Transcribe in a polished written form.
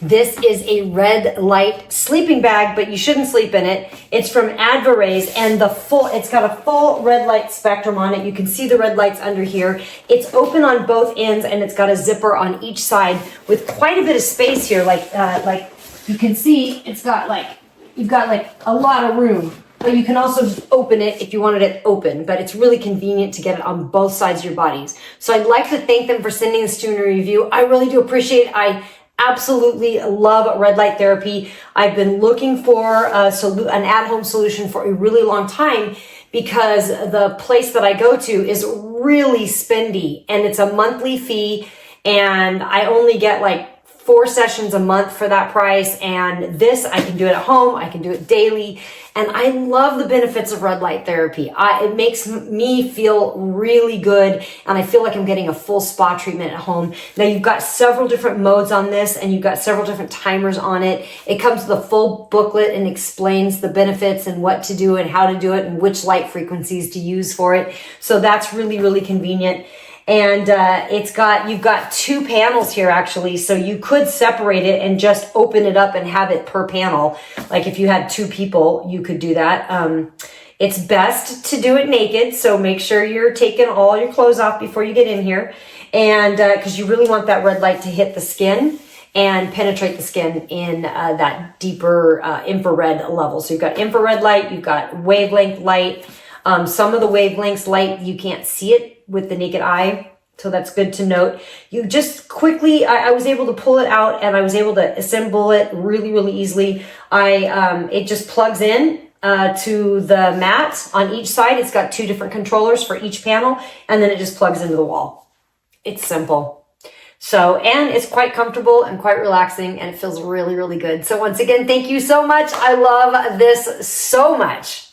This is a red light sleeping bag, but you shouldn't sleep in it. It's from Advarays, and it's got a full red light spectrum on it. You can see the red lights under here. It's open on both ends, and it's got a zipper on each side with quite a bit of space here. Like you can see, you've got like a lot of room. But you can also just open it if you wanted it open, but it's really convenient to get it on both sides of your bodies. So I'd like to thank them for sending this to me in a review. I really do appreciate it. I absolutely love red light therapy. I've been looking for an at-home solution for a really long time because the place that I go to is really spendy, and it's a monthly fee, and I only get like 4 sessions a month for that price. And this, I can do it at home. I can do it daily. And I love the benefits of red light therapy. It makes me feel really good. And I feel like I'm getting a full spa treatment at home. Now you've got several different modes on this, and you've got several different timers on it. It comes with a full booklet and explains the benefits and what to do and how to do it and which light frequencies to use for it. So that's really, really convenient. And you've got 2 panels here actually, so you could separate it and just open it up and have it per panel. Like if you had 2 people, you could do that. It's best to do it naked, so make sure you're taking all your clothes off before you get in here, and because you really want that red light to hit the skin and penetrate the skin in that deeper infrared level. So you've got infrared light, you've got wavelength light. Some of the wavelengths light, you can't see it with the naked eye, so that's good to note. You just quickly, I was able to pull it out, and I was able to assemble it really, really easily. It just plugs in to the mat on each side. It's got 2 different controllers for each panel, and then it just plugs into the wall. It's simple. So, and it's quite comfortable and quite relaxing, and it feels really, really good. So once again, thank you so much. I love this so much.